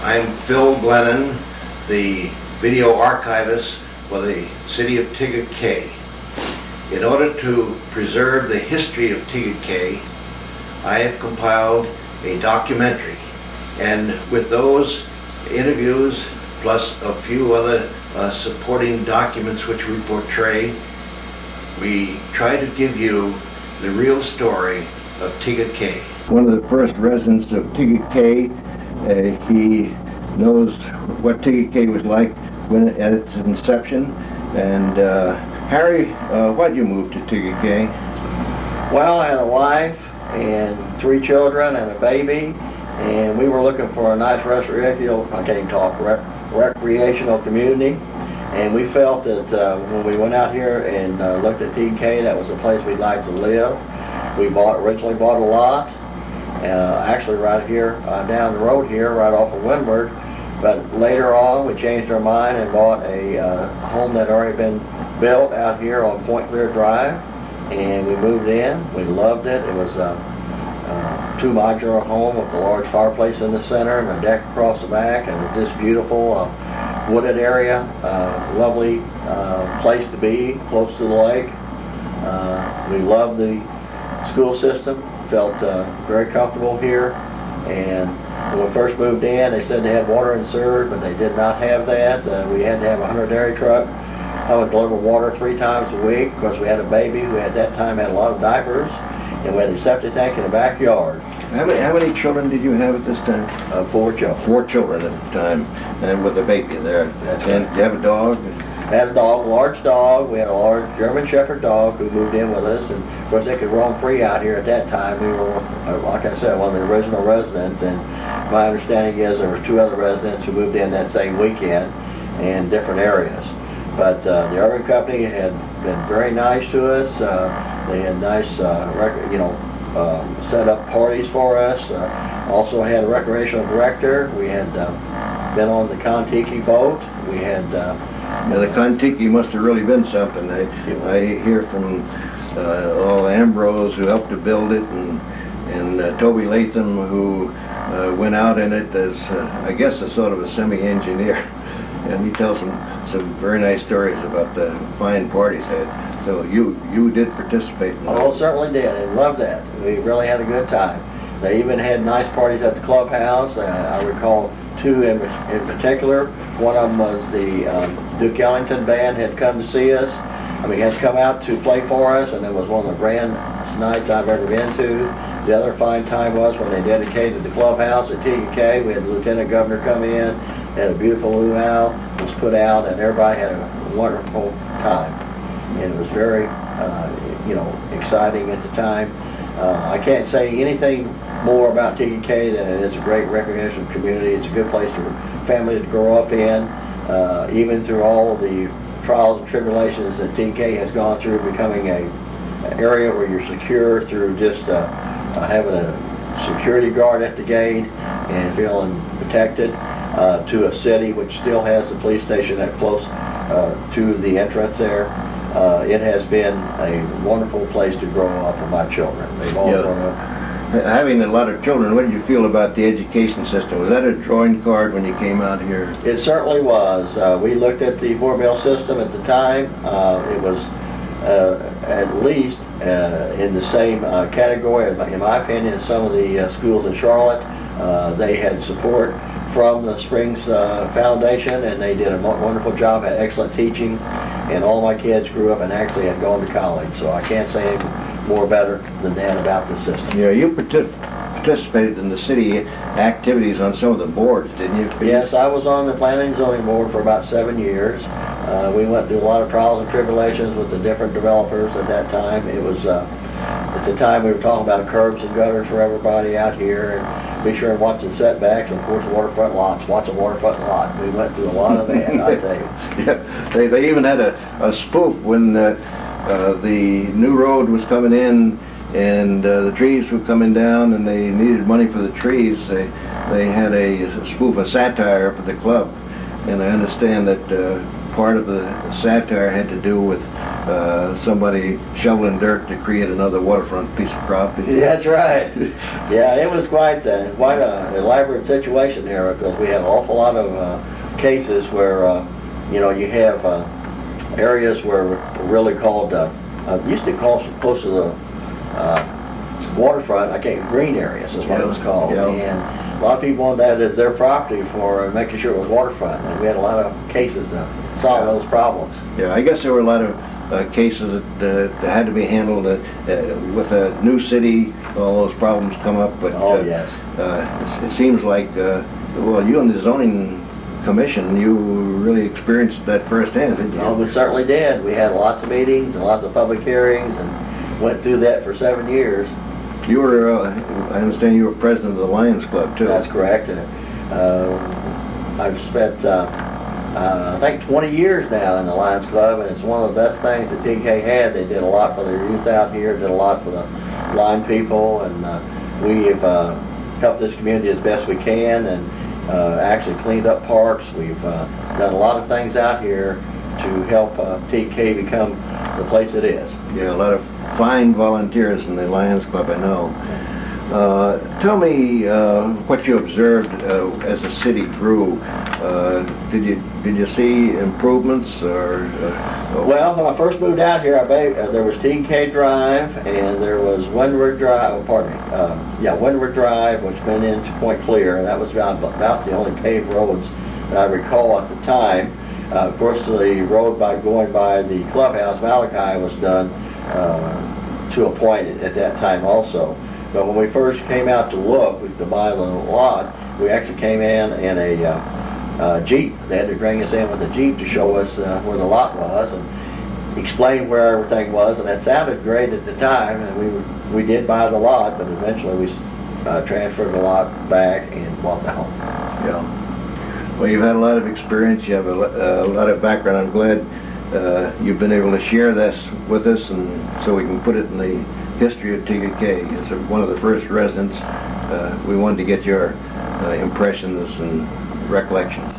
I'm Phil Glennon, the video archivist for the city of Tega Cay. In order to preserve the history of Tega Cay, I have compiled a documentary, and with those interviews plus a few other supporting documents which we portray, we try to give you the real story of Tega Cay. One of the first residents of Tega Cay, he knows what Tega Cay was like when at its inception. And Harry, why'd you move to Tega Cay? Well, I had a wife and 3 children and a baby, and we were looking for a nice recreational community. And we felt that when we went out here and looked at Tega Cay, that was a place we'd like to live. We originally bought a lot, actually right here down the road here, right off of Windward. But later on, we changed our mind and bought a home that had already been built out here on Point Clear Drive, and we moved in. We loved it. It was a 2-modular home with a large fireplace in the center and a deck across the back, and it was just beautiful, wooded area, lovely place to be, close to the lake. We loved the school system, felt very comfortable here. And when we first moved in, they said they had water and sewer, but they did not have that. We had to have a 100 dairy truck. I would deliver water 3 times a week because we had a baby who at that time had a lot of diapers, and we had a septic tank in the backyard. How many children did you have at this time? 4 children. 4 children at the time, and with a baby there. That's and right. Did you have a dog? I had a dog, a large dog. We had a large German Shepherd dog who moved in with us, and of course they could roam free out here at that time. We were, like I said, one of the original residents, and my understanding is there were 2 other residents who moved in that same weekend in different areas. But the urban company had been very nice to us. They had nice, set up parties for us. Also had a recreational director. We had been on the Kon-Tiki boat. We had. The Kon-Tiki must have really been something. I hear from all Ambrose who helped to build it, and Toby Latham who went out in it as, I guess, a sort of a semi-engineer. And he tells some very nice stories about the fine parties they had. So you did participate in that? Oh, certainly did, and loved that. We really had a good time. They even had nice parties at the clubhouse. I recall 2 in particular. One of them was the Duke Ellington band had come to see us. Had come out to play for us, and it was one of the grandest nights I've ever been to. The other fine time was when they dedicated the clubhouse at Tega Cay. We had the Lieutenant Governor come in, had a beautiful luau, was put out, and everybody had a wonderful time. And it was very, exciting at the time. I can't say anything more about Tega Cay than it is a great recreational community. It's a good place for families to grow up in, even through all of the trials and tribulations that Tega Cay has gone through, becoming an area where you're secure through just having a security guard at the gate and feeling protected, to a city which still has the police station that close to the entrance there. It has been a wonderful place to grow up for my children. They've all grown up. Having a lot of children, what did you feel about the education system? Was that a drawing card when you came out here? It certainly was. We looked at the 4-mill system at the time. It was at least in the same category, in my opinion, as some of the schools in Charlotte. They had support from the Springs Foundation, and they did a wonderful job, had excellent teaching, and all my kids grew up and actually had gone to college, so I can't say any more better than that about the system. Yeah, you participated in the city activities on some of the boards, didn't you? Yes, I was on the Planning and Zoning Board for about 7 years. We went through a lot of trials and tribulations with the different developers at that time. It was, at the time we were talking about curbs and gutters for everybody out here, and be sure and watch the setbacks, and of course waterfront lots. Watch a waterfront lot. We went through a lot of that, I tell you. Yeah, they even had a spoof when the new road was coming in, and the trees were coming down, and they needed money for the trees. They had a spoof of satire up at the club, and I understand that part of the satire had to do with somebody shoveling dirt to create another waterfront piece of property. That's right. Yeah, it was quite an elaborate situation there, because we had an awful lot of cases where you know, you have areas where really called used to call close to the waterfront. Green areas is what it was called. Yeah. And a lot of people wanted that as their property for making sure it was waterfront, and we had a lot of cases to solve those problems. Yeah, I guess there were a lot of cases that had to be handled with a new city. All those problems come up, but Yes. It seems like well, you and the zoning commission, you really experienced that firsthand, didn't you? Oh, we certainly did. We had lots of meetings and lots of public hearings, and went through that for 7 years. You were, I understand you were president of the Lions Club, too. That's correct. I've spent, I think, 20 years now in the Lions Club, and it's one of the best things that Tega Cay had. They did a lot for their youth out here, did a lot for the blind people, and we have helped this community as best we can, and actually cleaned up parks. We've done a lot of things out here to help Tega Cay become the place it is. Yeah, a lot of fine volunteers in the Lions Club, I know. Tell me what you observed as the city grew. Did you see improvements, or? Well, when I first moved out here, there was Tega Cay Drive, and there was Windward Drive. Windward Drive, which went into Point Clear, and that was about the only paved roads that I recall at the time. Of course, the road going by the clubhouse, Malachi, was done to a point at that time also. But when we first came out to look to buy the lot, we actually came in a Jeep. They had to bring us in with a Jeep to show us where the lot was and explain where everything was, and that sounded great at the time, and we did buy the lot, but eventually we transferred the lot back and bought the home. Yeah. Well, you've had a lot of experience. You have a lot of background. I'm glad you've been able to share this with us, and so we can put it in the history of Tega Cay. As one of the first residents, we wanted to get your impressions and recollections.